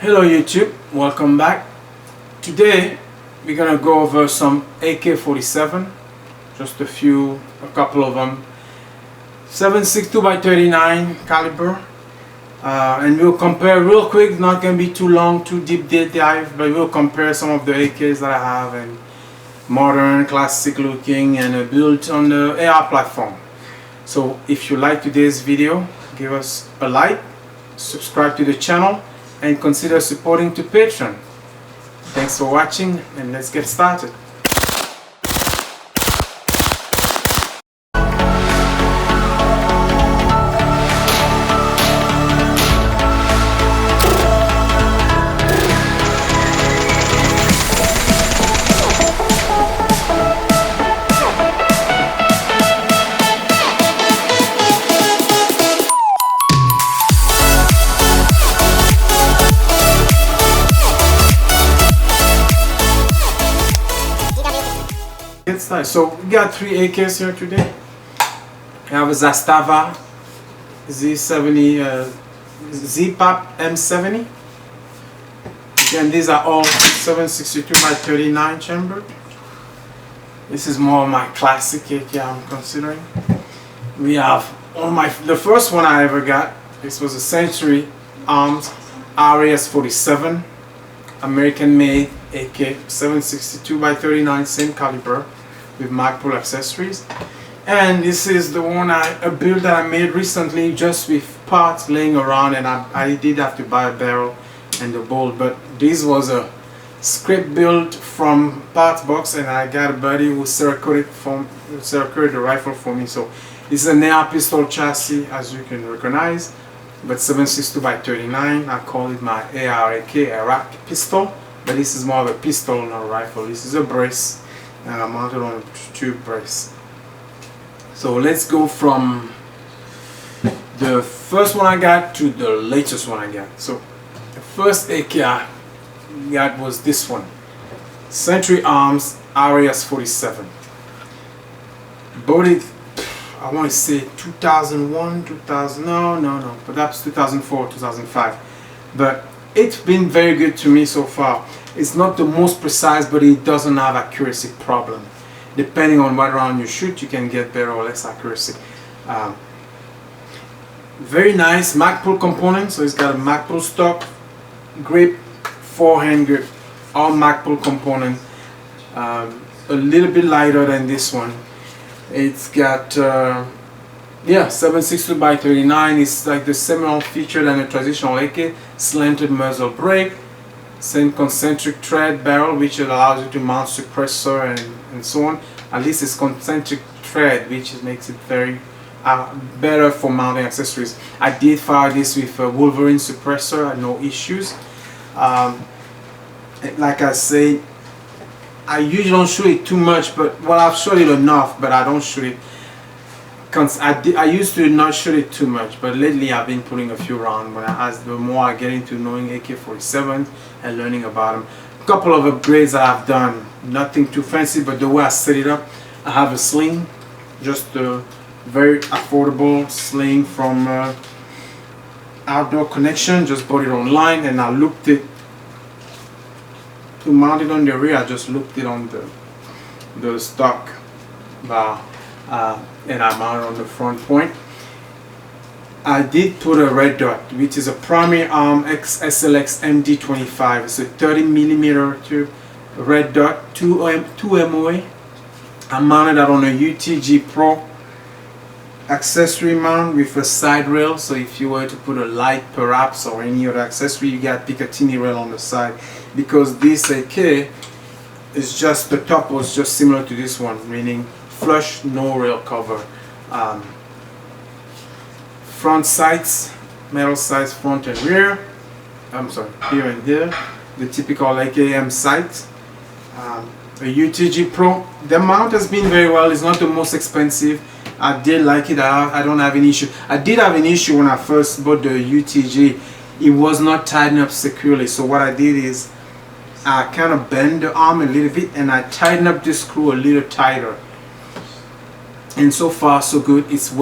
Hello YouTube, welcome back. Today we're gonna go over some AK-47, just a couple of them, 7.62x39 caliber, and we'll compare real quick. Not gonna be too long, too deep dive, but we'll compare some of the AKs that I have and modern, classic looking, and built on the AR platform. So if you like today's video, give us a like, subscribe to the channel, and consider supporting to Patreon. Thanks for watching, and let's get started. So we got three AKs here today. We have a Zastava ZPAP M70. Again, these are all 7.62x39 chambered. This is more of my classic AK I'm considering. We have the first one I ever got. This was a Century Arms RAS47 American made AK, 7.62x39, same caliber, with Magpul accessories. And this is the one a build that I made recently, just with parts laying around, and I did have to buy a barrel and the bolt, but this was a scrap build from parts box, and I got a buddy who Cerakote the rifle for me. So this is an AR pistol chassis, as you can recognize, but 7.62x39. I call it my ARAK Iraq pistol, but this is more of a pistol, not a rifle. This is a brace, and I'm mounted on a tube brace. So let's go from the first one I got to the latest one I got. So the first AK I got was this one, Century Arms RAS47. Bought it, I want to say 2001, 2000, no, perhaps 2004, 2005. But it's been very good to me so far. It's not the most precise, but it doesn't have accuracy problem. Depending on what round you shoot, you can get better or less accuracy. Very nice Magpul component. So it's got a Magpul stock grip, forehand grip, all Magpul component. A little bit lighter than this one. It's got 7.62x39. It's like the similar feature than a traditional AK. Slanted muzzle brake, same concentric thread barrel, which allows you to mount suppressor and so on. At least it's concentric thread, which makes it very better for mounting accessories. I did fire this with a Wolverine suppressor, I had no issues. Like I say, I usually don't shoot it too much, but well, I've shot it enough, but I don't shoot it. I used to not shoot it too much, but lately I've been putting a few rounds. The more I get into knowing AK-47 and learning about them. A couple of upgrades that I've done, nothing too fancy, but the way I set it up, I have a sling, just a very affordable sling from Outdoor Connection. Just bought it online, and I looped it to mount it on the rear. I just looped it on the stock bar. And I mounted on the front point. I did put a red dot, which is a Primary Arm SLX MD25. It's a 30mm tube, red dot, 2 MOA. I mounted that on a UTG Pro accessory mount with a side rail. So if you were to put a light perhaps or any other accessory, you got Picatinny rail on the side, because this AK is just, the top was just similar to this one, meaning flush, no rail cover. Front sights, metal sights, front and rear. I'm sorry, here and there. The typical AKM sight. A UTG Pro. The mount has been very well. It's not the most expensive. I did like it. I don't have any issue. I did have an issue when I first bought the UTG. It was not tightened up securely. So what I did is I kind of bend the arm a little bit, and I tighten up this screw a little tighter. and so far so good. It's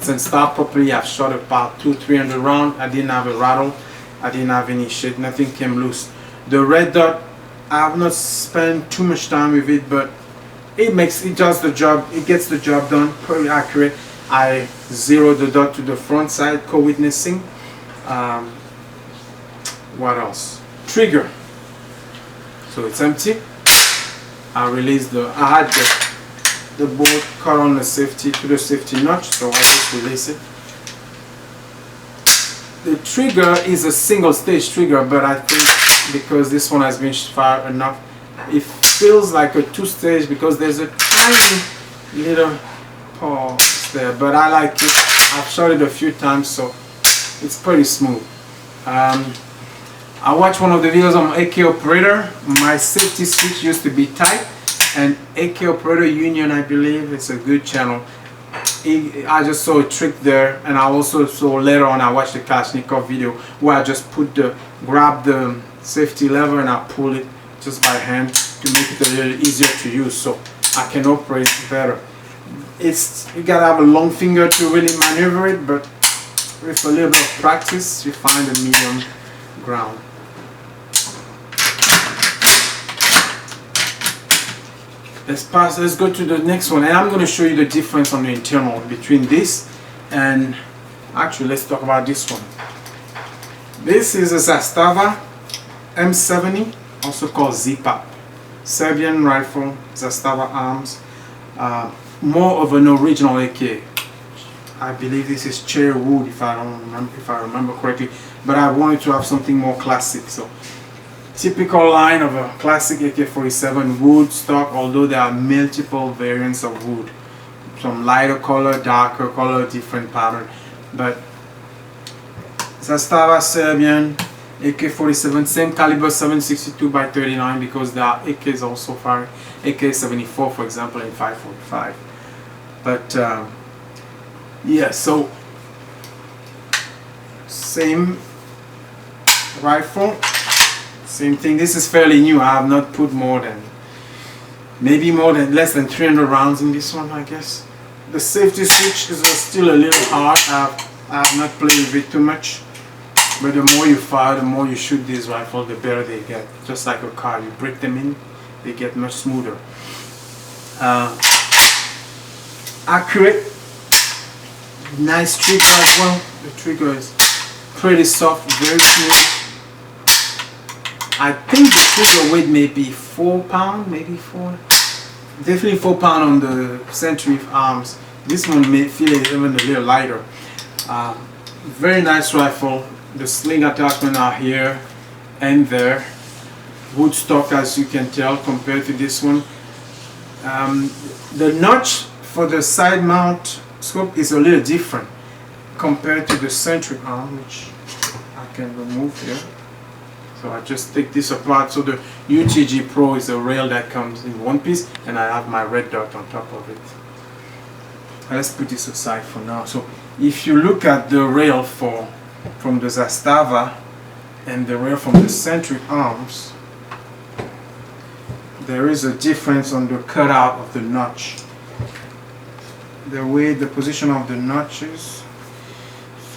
installed properly. I've shot about 200-300 rounds. I didn't have a rattle, I didn't have any shit, nothing came loose. The red dot, I have not spent too much time with it, but it does the job, it gets the job done, pretty accurate. I zeroed the dot to the front side, co-witnessing. What else? Trigger. So it's empty. I had the bolt cut on the safety to the safety notch, so I just release it. The trigger is a single stage trigger, but I think because this one has been fired enough, it feels like a two-stage because there's a tiny little pause there, but I like it. I've shot it a few times, so it's pretty smooth. I watched one of the videos on AK Operator. My safety switch used to be tight, and AK Operator Union, I believe, it's a good channel. I just saw a trick there, and I also saw later on, I watched the Kalashnikov video where I just grab the safety lever and I pull it just by hand to make it a little easier to use, so I can operate better. You gotta have a long finger to really maneuver it, but with a little bit of practice, you find a medium ground. Let's go to the next one, and I'm going to show you the difference on the internal between this and, actually let's talk about this one. This is a Zastava M70, also called ZPAP, Serbian rifle, Zastava Arms, more of an original AK. I believe this is cherry wood, if I remember correctly, but I wanted to have something more classic. So typical line of a classic AK-47 wood stock, although there are multiple variants of wood, some lighter color, darker color, different pattern. But Zastava Serbian AK-47, same caliber, 7.62x39, because there are AKs also firing AK-74, for example, in 5.45. But yeah, so same rifle, same thing. This is fairly new. I have not put less than 300 rounds in this one, I guess. The safety switch is still a little hard. I have not played with it too much, but the more you fire, the more you shoot this rifle, the better they get. Just like a car, you break them in, they get much smoother. Accurate, nice trigger as well. The trigger is pretty soft, very smooth. I think the trigger weight may be 4 pounds, maybe 4. Definitely 4 pounds on the Century Arms. This one may feel even a little lighter. Very nice rifle. The sling attachment are here and there. Wood stock, as you can tell, compared to this one. The notch for the side mount scope is a little different compared to the Century Arm, which I can remove here. So I just take this apart. So the UTG Pro is a rail that comes in one piece, and I have my red dot on top of it. Let's put this aside for now. So if you look at the rail from the Zastava and the rail from the Century Arms, there is a difference on the cutout of the notch. The way the position of the notch is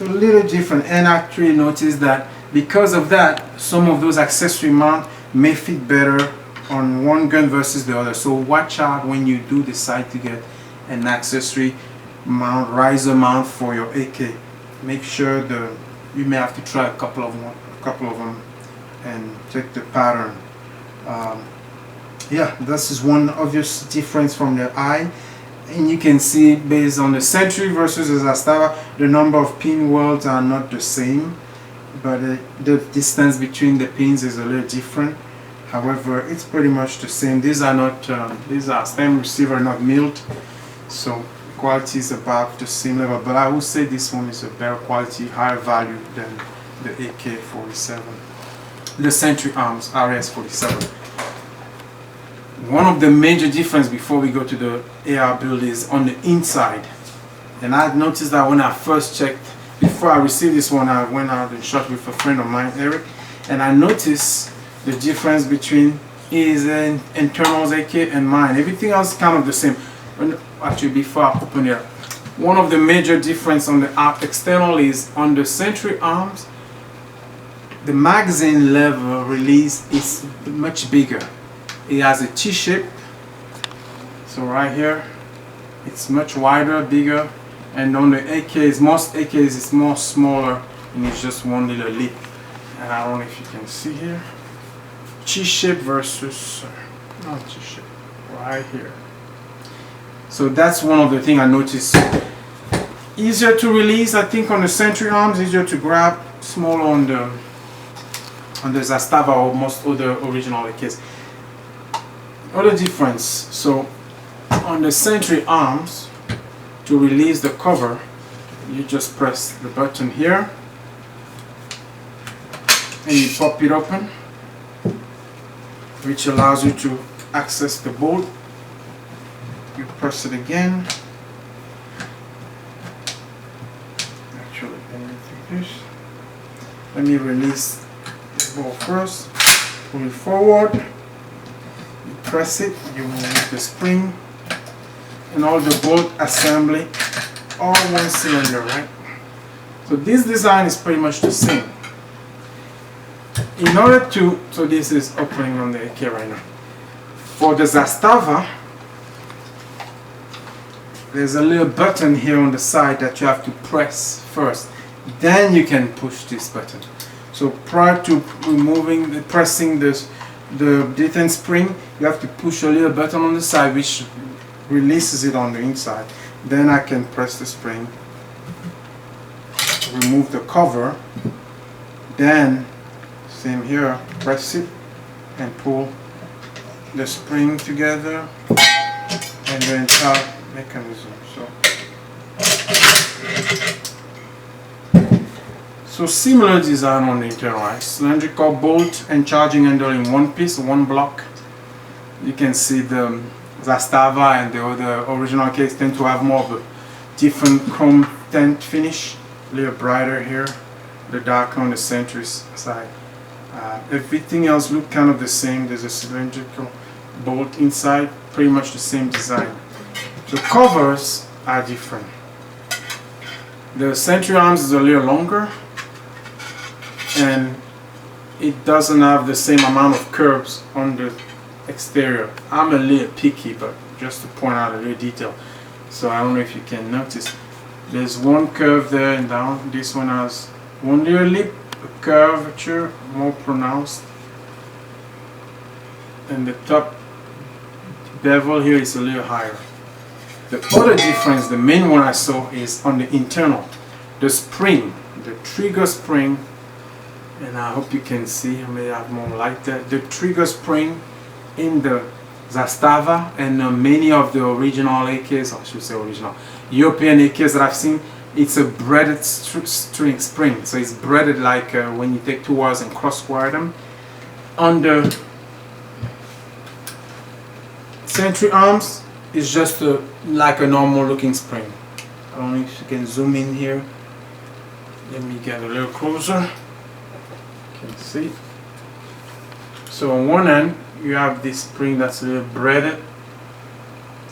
a little different, and I actually noticed that because of that, some of those accessory mounts may fit better on one gun versus the other. So watch out when you do decide to get an accessory mount, riser mount for your AK. Make sure you may have to try a couple of them and check the pattern. Yeah, this is one obvious difference from the eye. And you can see based on the Century versus the Zastava, the number of pinwheels are not the same, but the distance between the pins is a little different. However, it's pretty much the same. These are stem receiver, not milled, so quality is about the same level. But I would say this one is a better quality, higher value than the AK-47, the Century Arms RAS47. One of the major difference before we go to the AR build is on the inside. And I noticed that when I first checked, before I received this one, I went out and shot with a friend of mine, Eric, and I noticed the difference between his internals AK and mine. Everything else kind of the same. Actually, before I open it up, one of the major difference on the external is on the Century Arms, the magazine level release is much bigger. It has a T-shape, so right here it's much wider, bigger, and on the AKs, most AKs it's more smaller and it's just one little lip. And I don't know if you can see here, T-shape versus not T-shape, right here. So that's one of the things I noticed. Easier to release, I think, on the Century arms, easier to grab, smaller on the Zastava or most other original AKs. Other difference, so on the Century arms, to release the cover, you just press the button here and you pop it open, which allows you to access the bolt. You press it again. Actually, let me do this. Let me release the bolt first. Pull it forward. You press it. You remove the spring, and all the bolt assembly, all one cylinder, right? So this design is pretty much the same. In order to, so this is opening on the AK right now. For the Zastava, there's a little button here on the side that you have to press first. Then you can push this button. So prior to removing, pressing the detent spring, you have to push a little button on the side which releases it on the inside. Then I can press the spring, remove the cover, then same here, press it and pull the spring together and the entire mechanism. So similar design on the internal, right? Cylindrical bolt and charging handle in one piece, one block. You can see the Zastava and the other original case tend to have more of a different chrome tint finish, a little brighter here, the darker on the Century side. Everything else look kind of the same. There's a cylindrical bolt inside, pretty much the same design. The covers are different. The Century arms is a little longer and it doesn't have the same amount of curves on the exterior. I'm a little picky, but just to point out a little detail. So I don't know if you can notice. There's one curve there and down. This one has one little lip, a curvature more pronounced. And the top bevel here is a little higher. The other difference, the main one I saw, is on the internal. The spring, the trigger spring, and I hope you can see, I may have more light there. The trigger spring in the Zastava and many of the original AKs, I should say original, European AKs that I've seen, it's a braided string spring. So it's braided like when you take two wires and cross wire them. On the Century arms, it's just like a normal looking spring. I don't know if you can zoom in here. Let me get a little closer. You can see. So on one end, you have this spring that's a little braided,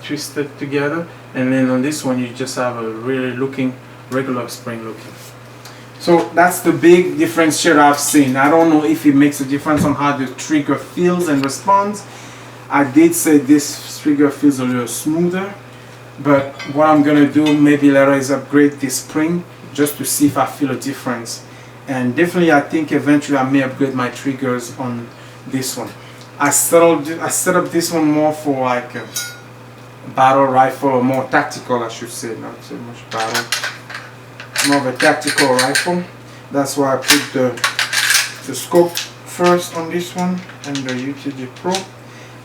twisted together, and then on this one you just have a really regular spring looking. So that's the big difference here I've seen. I don't know if it makes a difference on how the trigger feels and responds. I did say this trigger feels a little smoother, but what I'm gonna do maybe later is upgrade this spring just to see if I feel a difference. And definitely I think eventually I may upgrade my triggers on this one. I set up this one more for like a battle rifle, or more tactical I should say, not so much battle, more of a tactical rifle. That's why I put the scope first on this one and the UTG Pro.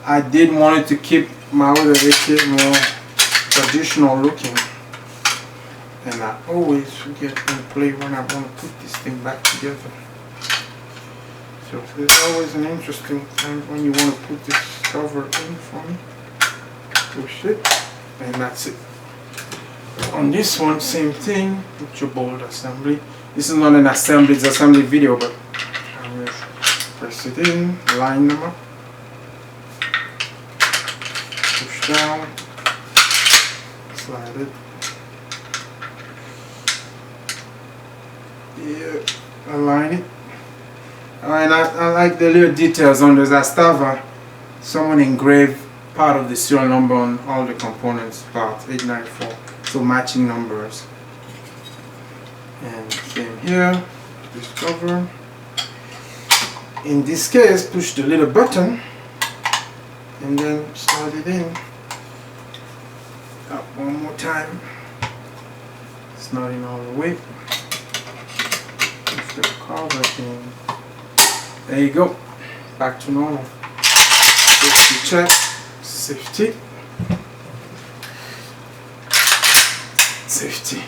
I did want to keep my other AK more traditional looking, and I always forget in play when I want to put this thing back together. So there's always an interesting time when you want to put this cover in for me. Push it, and that's it. On this one, same thing, put your bolt assembly. This is not an assembly, it's assembly video, but I'm going to press it in, line them up, push down, slide it. Yeah, align it. And I like the little details on the Zastava. Someone engraved part of the serial number on all the components, part 894, so matching numbers. And same here, this cover. In this case, push the little button and then slide it in. Up one more time. It's not in all the way. Push the cover in. There you go. Back to normal. Safety check. Safety. Safety.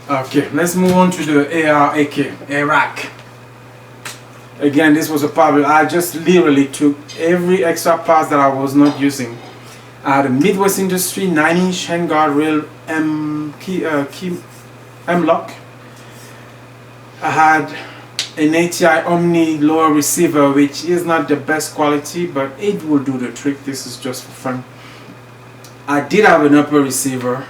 Okay, let's move on to the ARAC. Again, this was a problem. I just literally took every extra part that I was not using. I had a Midwest Industry 9-inch handguard rail M lock. I had an ATI Omni lower receiver, which is not the best quality, but it will do the trick. This is just for fun. I did have an upper receiver.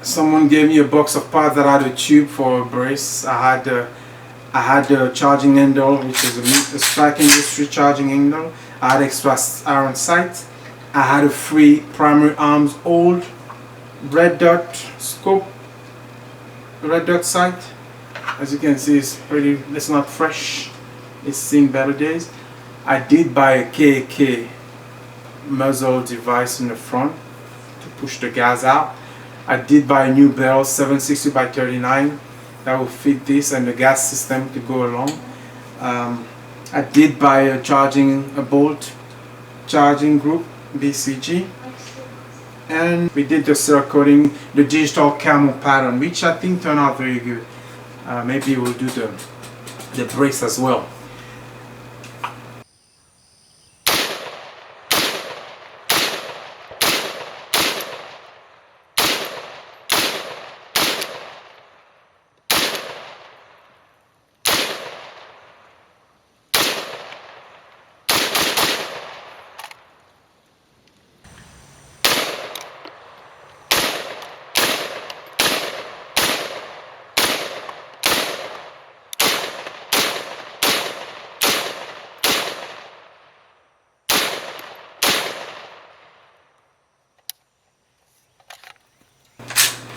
Someone gave me a box of parts that had a tube for a brace. I had the charging handle, which is a Strike Industry charging handle. I had extra iron sight. I had a free primary arms old red dot scope, red dot sight. As you can see, it's not fresh. It's seen better days. I did buy a KK muzzle device in the front to push the gas out. I did buy a new barrel 760 by 39 that will fit this and the gas system to go along. I did buy a bolt charging group BCG, and we did the Cerakote, the digital Camo pattern, which I think turned out very good. Maybe we'll do the brace as well.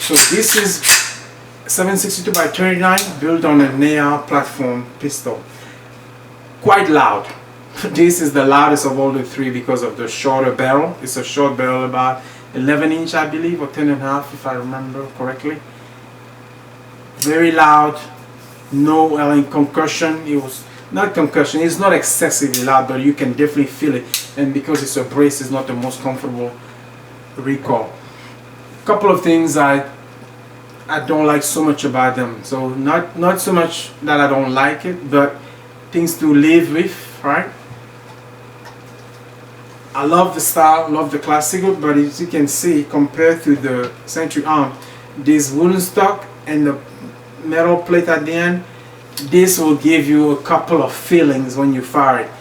So this is 762 by 39 built on an AR platform pistol. Quite loud. This is the loudest of all the three because of the shorter barrel. It's a short barrel, about 11 inch I believe, or 10.5 if I remember correctly. Very loud. No concussion. It was not concussion. It's not excessively loud, but you can definitely feel it. And because it's a brace, it's not the most comfortable recoil. Couple of things I don't like so much about them. So not so much that I don't like it, but things to live with, right? I love the style, love the classic wood, but as you can see, compared to the Century Arm, this wooden stock and the metal plate at the end, this will give you a couple of feelings when you fire it.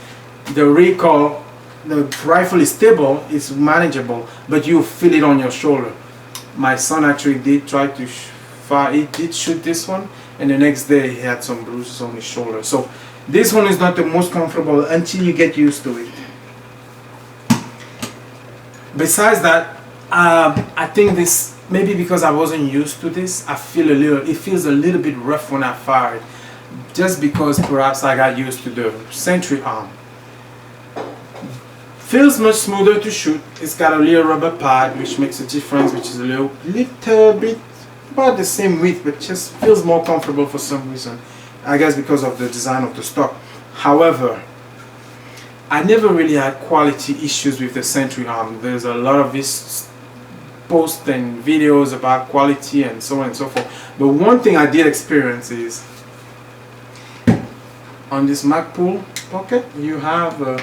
The recoil, the rifle is stable, it's manageable, but you feel it on your shoulder. My son actually did try to fire, he did shoot this one, and the next day he had some bruises on his shoulder. So this one is not the most comfortable until you get used to it. Besides that, I think this, maybe because I wasn't used to this, it feels a little bit rough when I fire it. Just because perhaps I got used to the Century Arm. Feels much smoother to shoot. It's got a little rubber pad which makes a difference, which is a little bit about the same width, but just feels more comfortable for some reason. I guess because of the design of the stock. However, I never really had quality issues with the Century Arm. There's a lot of these posts and videos about quality and so on and so forth. But one thing I did experience is on this Magpul pocket, you have a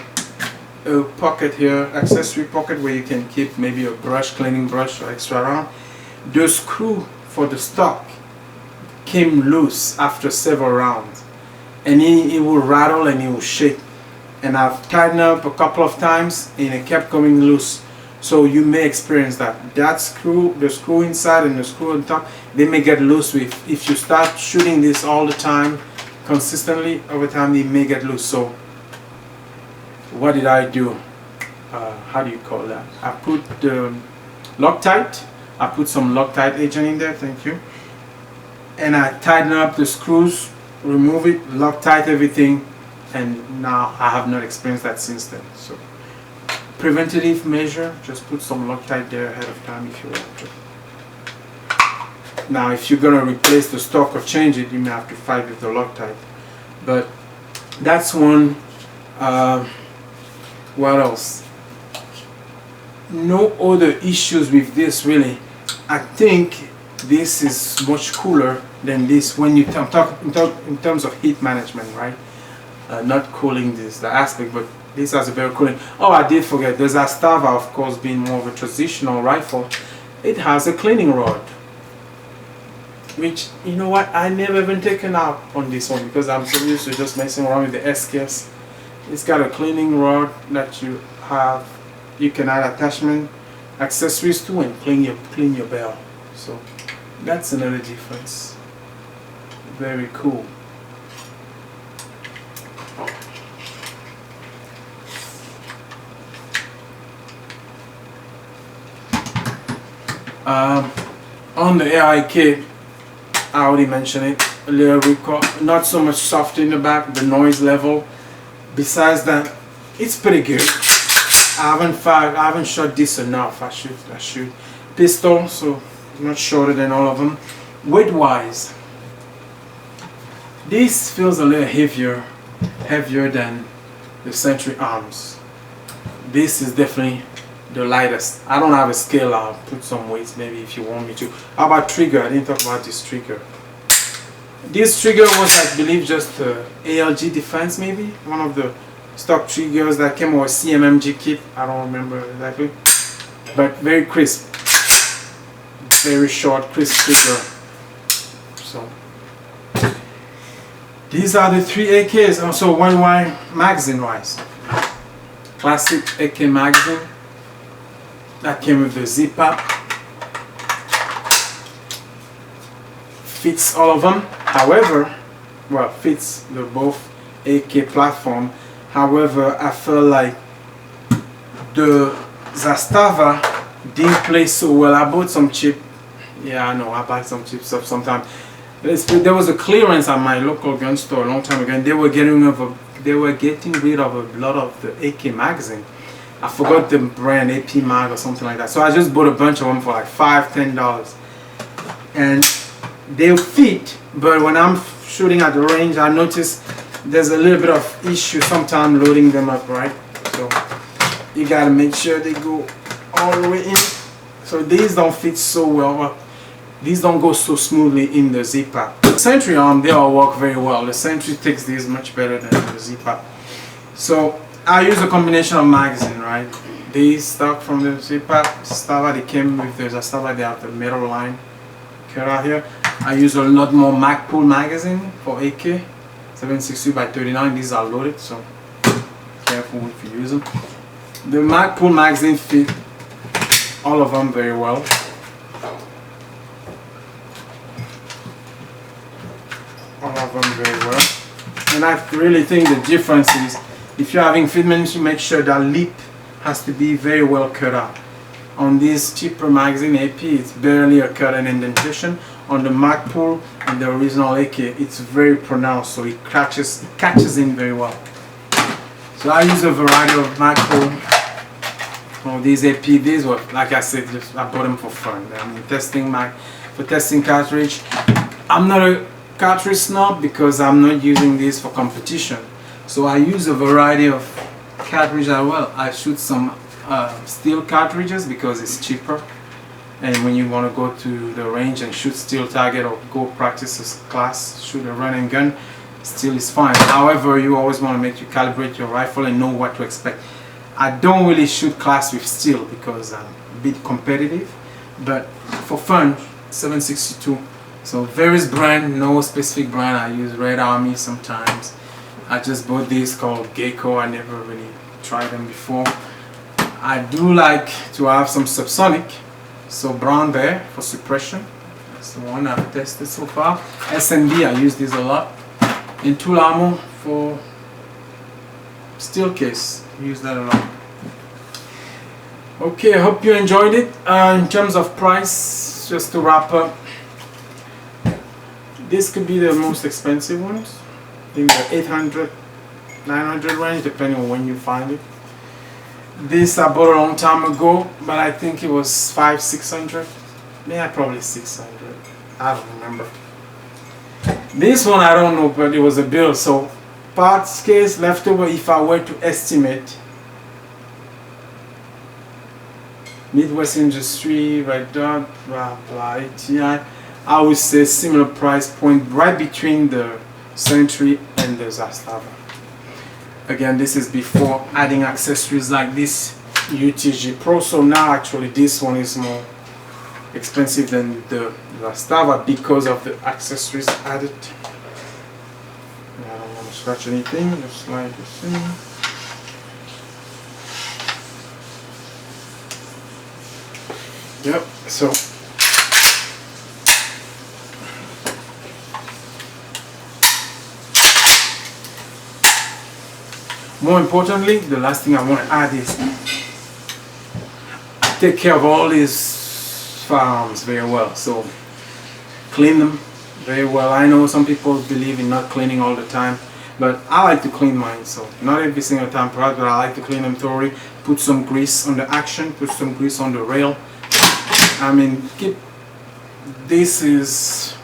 pocket here, accessory pocket, where you can keep maybe a brush, cleaning brush or extra round. The screw for the stock came loose after several rounds, and it will rattle and it will shake. And I've tightened up a couple of times and it kept coming loose. So you may experience that. That screw, the screw inside and the screw on top, they may get loose if you start shooting this all the time consistently over time it may get loose. So what did I do? How do you call that? I put the Loctite. I put some Loctite agent in there, thank you. And I tighten up the screws, remove it, Loctite everything, and now I have not experienced that since then. So preventative measure, just put some Loctite there ahead of time if you want to. Now if you're gonna replace the stock or change it, you may have to fight with the Loctite. But that's one. What else? No other issues with this really. I think this is much cooler than this when you talk in terms of heat management, right? Not cooling this, the aspect, but this has a very cooling. Oh, I did forget, the Zastava, of course, being more of a traditional rifle, it has a cleaning rod. Which, you know what, I never even taken out on this one because I'm so used to just messing around with the SKS. It's got a cleaning rod that you can add attachment accessories to and clean your barrel. So that's another difference. Very cool. On the AIK, I already mentioned it, a little recoil, not so much soft in the back, the noise level. Besides that, it's pretty good. I haven't shot this enough. I shoot pistol, so much shorter than all of them. Weight wise, this feels a little heavier than the Century Arms. This is definitely the lightest. I don't have a scale. I'll put some weights maybe if you want me to. How about trigger? I didn't talk about this trigger. This trigger was, I believe, just ALG Defense, maybe one of the stock triggers that came with CMMG kit. I don't remember exactly, but very crisp, very short, crisp trigger. So these are the 3 AKs. Also, one magazine wise, classic AK magazine that came with the ZPAP. Fits all of them. However, well, fits the both AK platform. However, I feel like the Zastava didn't play so well. I bought some cheap. Yeah, I know, I buy some cheap stuff sometimes. There was a clearance at my local gun store a long time ago, and they were getting rid of a lot of the AK magazine. I forgot the brand, AP Mag or something like that. So I just bought a bunch of them for like $5–10, and they fit. But when I'm shooting at the range, I notice there's a little bit of issue sometimes loading them up, right? So you gotta make sure they go all the way in. So these don't fit so well. These don't go so smoothly in the ZPAP. The Century Arm, they all work very well. The Century takes these much better than the ZPAP. So I use a combination of magazine, right? These stock from the ZPAP Zastava, they came with the Zastava, they have the metal line cut out here. I use a lot more Magpul magazine for AK 760x39. These are loaded, so careful if you use them. The Magpul magazine fit all of them very well. All of them very well. And I really think the difference is if you're having fitment, you make sure that lip has to be very well cut out. On this cheaper magazine AP, it's barely a cut and indentation. On the Magpul and the original AK, it's very pronounced, so it catches in very well. So I use a variety of Magpul. Oh, these AP, these were, like I said, I bought them for fun. I mean, for testing cartridge. I'm not a cartridge snob because I'm not using this for competition. So I use a variety of cartridges as well. I shoot some steel cartridges because it's cheaper, and when you want to go to the range and shoot steel target or go practice a class, shoot a run and gun, steel is fine. However, you always want to make you calibrate your rifle and know what to expect. I don't really shoot class with steel because I'm a bit competitive, but for fun, 762. So various brand, no specific brand. I use Red Army sometimes. I just bought this called Gecko. I never really tried them before. I do like to have some subsonic, so Brown Bear for suppression. That's the one I've tested so far. SNB, I use this a lot. And tool ammo for steel case. Use that a lot. Okay, I hope you enjoyed it. In terms of price, just to wrap up, this could be the most expensive ones in the 800, 900 range, depending on when you find it. This I bought a long time ago, but I think it was 500, 600. Yeah, probably 600. I don't remember. This one I don't know, but it was a bill. So parts case leftover, if I were to estimate, Midwest Industry, Red Dot, blah blah, ATI, I would say similar price point, right between the Century and the Zastava. Again, this is before adding accessories like this UTG Pro. So now actually this one is more expensive than the Zastava because of the accessories added. I don't want to scratch anything, just like you see. Yep, so more importantly, the last thing I want to add is take care of all these firearms very well. So clean them very well. I know some people believe in not cleaning all the time, but I like to clean mine. So not every single time perhaps, but I like to clean them thoroughly. Put some grease on the action, put some grease on the rail. I mean, this is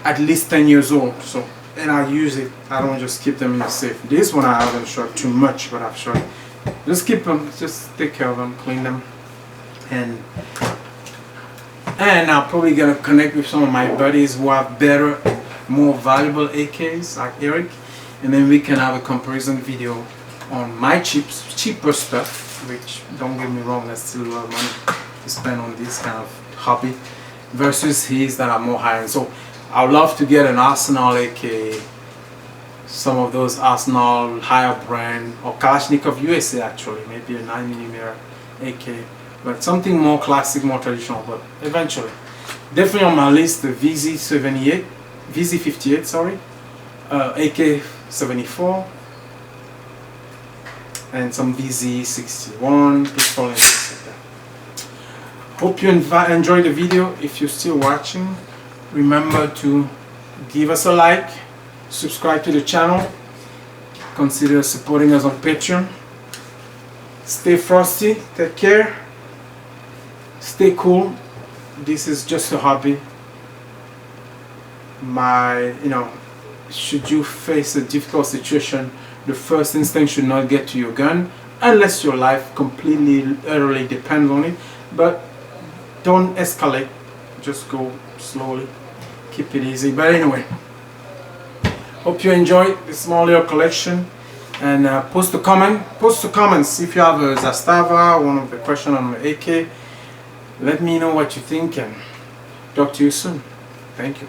at least 10 years old, so, and I use it. I don't just keep them in the safe. This one I haven't shot too much, but I've shot. Just keep them, just take care of them, clean them, and I'm probably gonna connect with some of my buddies who have better, more valuable AKs, like Eric, and then we can have a comparison video on my cheaper stuff, which, don't get me wrong, that's still a lot of money to spend on this kind of hobby, versus his that are more high-end. So I would love to get an Arsenal AK, some of those Arsenal higher brand, or Kalashnikov USA actually, maybe a 9mm AK, but something more classic, more traditional. But eventually, definitely on my list, the VZ58, sorry, AK-74, and some VZ61 pistol and things like that. Hope you enjoyed the video. If you're still watching, remember to give us a like, subscribe to the channel, consider supporting us on Patreon. Stay frosty, take care, stay cool. This is just a hobby. Should you face a difficult situation, the first instinct should not get to your gun unless your life completely, utterly depends on it. But don't escalate, just go slowly, keep it easy. But anyway, hope you enjoyed this small little collection, and post the comments if you have a Zastava, one of the questions on the AK. Let me know what you think, and talk to you soon. Thank you.